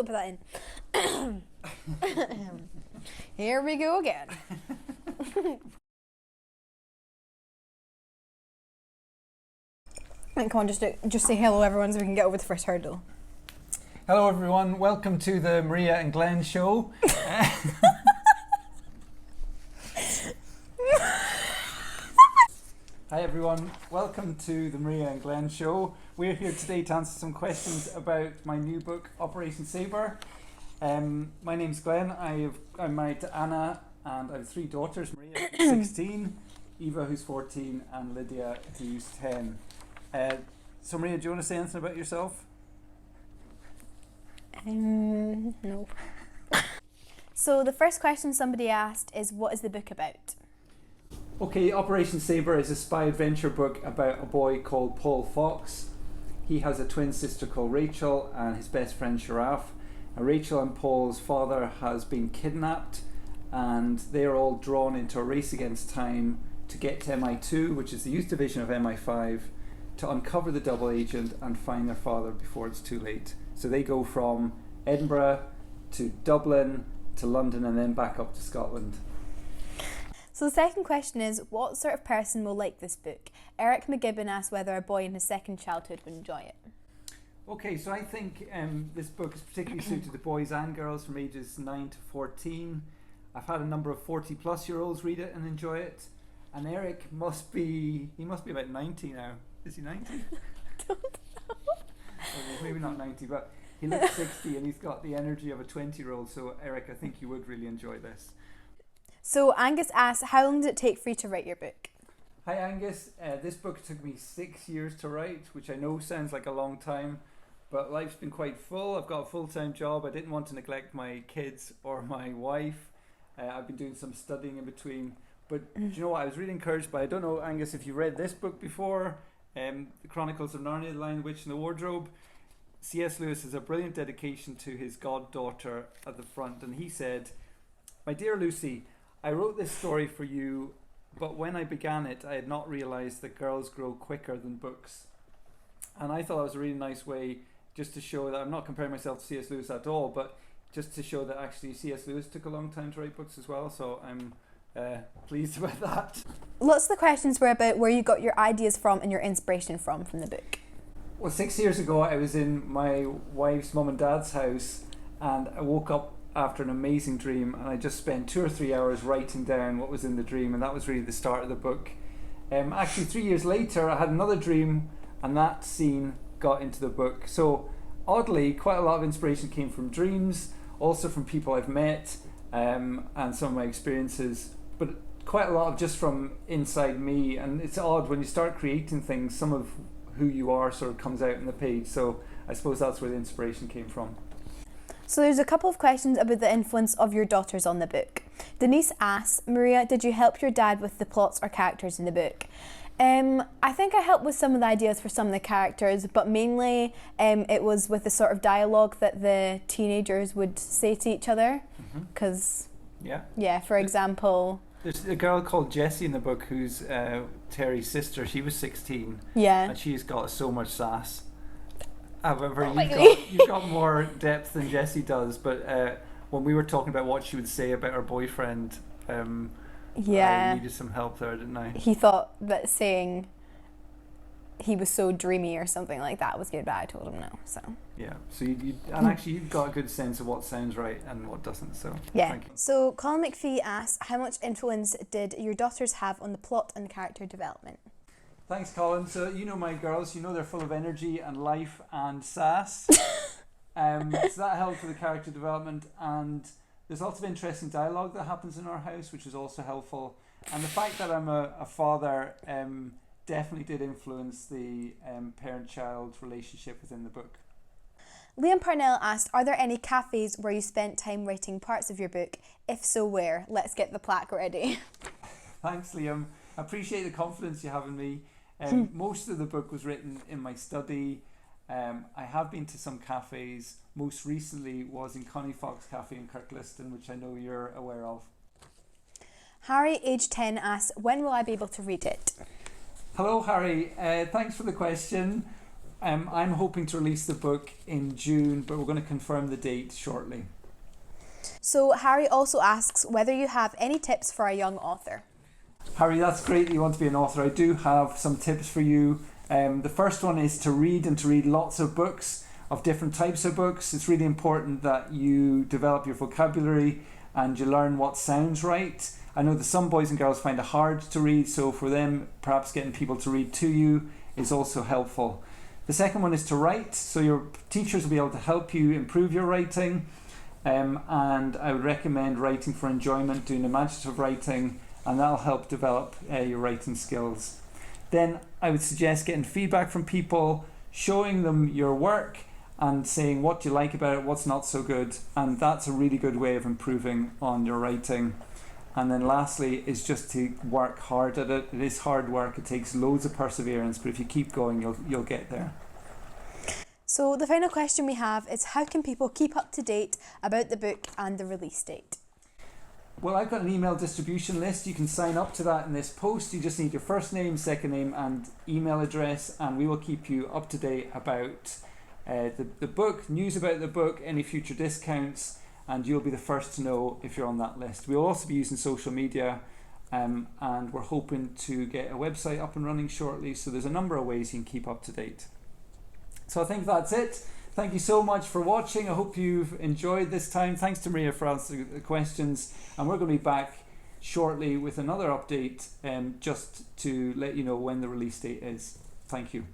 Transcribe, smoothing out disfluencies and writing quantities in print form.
still put that in. Here we go again. And come on, just say hello, everyone, so we can get over the first hurdle. Hello, everyone. Welcome to the Maria and Glenn show. Hi, everyone. Welcome to the Maria and Glenn show. We're here today to answer some questions about my new book, Operation Saber. My name's Glenn. I'm married to Anna, and I have 3 daughters: Maria, who's 16, Eva, who's 14, and Lydia, who's 10. So Maria, do you want to say anything about yourself? No. So the first question somebody asked is, what is the book about? Okay, Operation Saber is a spy adventure book about a boy called Paul Fox. He has a twin sister called Rachel and his best friend Sharaf. Rachel and Paul's father has been kidnapped, and they're all drawn into a race against time to get to MI2, which is the youth division of MI5, to uncover the double agent and find their father before it's too late. So they go from Edinburgh to Dublin to London and then back up to Scotland. So the second question is, what sort of person will like this book? Eric McGibbon asked whether a boy in his second childhood would enjoy it. Okay, so I think this book is particularly suited to boys and girls from ages 9 to 14. I've had a number of 40-plus-year-olds read it and enjoy it. And Eric must be about 90 now. Is he 90? I don't know. Well, maybe not 90, but he looks 60 and he's got the energy of a 20-year-old. So Eric, I think you would really enjoy this. So Angus asked, how long did it take for you to write your book? Hi Angus, this book took me 6 years to write, which I know sounds like a long time, but life's been quite full. I've got a full-time job. I didn't want to neglect my kids or my wife. I've been doing some studying in between. But do you know what I was really encouraged by? I don't know, Angus, if you read this book before, The Chronicles of Narnia, The Lion, the Witch and the Wardrobe. C.S. Lewis has a brilliant dedication to his goddaughter at the front, and he said, "My dear Lucy, I wrote this story for you, but when I began it, I had not realised that girls grow quicker than books." And I thought that was a really nice way just to show that I'm not comparing myself to C.S. Lewis at all, but just to show that actually C.S. Lewis took a long time to write books as well, so I'm pleased about that. Lots of the questions were about where you got your ideas from and your inspiration from the book. Well, 6 years ago, I was in my wife's mum and dad's house, and I woke up after an amazing dream, and I just spent 2 or 3 hours writing down what was in the dream, and that was really the start of the book. Actually, 3 years later, I had another dream, and that scene got into the book. So oddly, quite a lot of inspiration came from dreams, also from people I've met, and some of my experiences, but quite a lot of just from inside me. And it's odd, when you start creating things, some of who you are sort of comes out in the page. So I suppose that's where the inspiration came from. So there's a couple of questions about the influence of your daughters on the book. Denise asks, Maria, did you help your dad with the plots or characters in the book? I think I helped with some of the ideas for some of the characters, but mainly it was with the sort of dialogue that the teenagers would say to each other. Because, for example... There's a girl called Jessie in the book who's Terry's sister. She was 16. Yeah. And she's got so much sass. However, Oh you've got more depth than Jessie does, but when we were talking about what she would say about her boyfriend, I needed some help there, didn't I? He thought that saying he was so dreamy or something like that was good, but I told him no, so. Yeah, so actually you've got a good sense of what sounds right and what doesn't, so thank you. So Colin McPhee asks, how much influence did your daughters have on the plot and character development? Thanks, Colin. So you know my girls, you know they're full of energy and life and sass. So that helped with the character development, and there's lots of interesting dialogue that happens in our house, which is also helpful. And the fact that I'm a father definitely did influence the parent-child relationship within the book. Liam Parnell asked, are there any cafes where you spent time writing parts of your book? If so, where? Let's get the plaque ready. Thanks, Liam. I appreciate the confidence you have in me. Most of the book was written in my study. I have been to some cafes. Most recently was in Connie Fox Cafe in Kirkliston, which I know you're aware of. Harry, age 10, asks, when will I be able to read it? Hello, Harry. Thanks for the question. I'm hoping to release the book in June, but we're going to confirm the date shortly. So Harry also asks whether you have any tips for a young author. Harry, that's great that you want to be an author. I do have some tips for you. The first one is to read, and to read lots of books, of different types of books. It's really important that you develop your vocabulary and you learn what sounds right. I know that some boys and girls find it hard to read, so for them, perhaps getting people to read to you is also helpful. The second one is to write, so your teachers will be able to help you improve your writing, and I would recommend writing for enjoyment, doing imaginative writing, and that'll help develop your writing skills. Then I would suggest getting feedback from people, showing them your work and saying what you like about it, what's not so good, and that's a really good way of improving on your writing. And then lastly is just to work hard at it. It is hard work, it takes loads of perseverance, but if you keep going, you'll get there. So the final question we have is, how can people keep up to date about the book and the release date? Well, I've got an email distribution list. You can sign up to that in this post. You just need your first name, second name and email address, and we will keep you up to date about the book, news about the book, any future discounts, and you'll be the first to know if you're on that list. We'll also be using social media, and we're hoping to get a website up and running shortly, so there's a number of ways you can keep up to date. So I think that's it. Thank you so much for watching. I hope you've enjoyed this time. Thanks to Maria for answering the questions, and we're going to be back shortly with another update, just to let you know when the release date is. Thank you.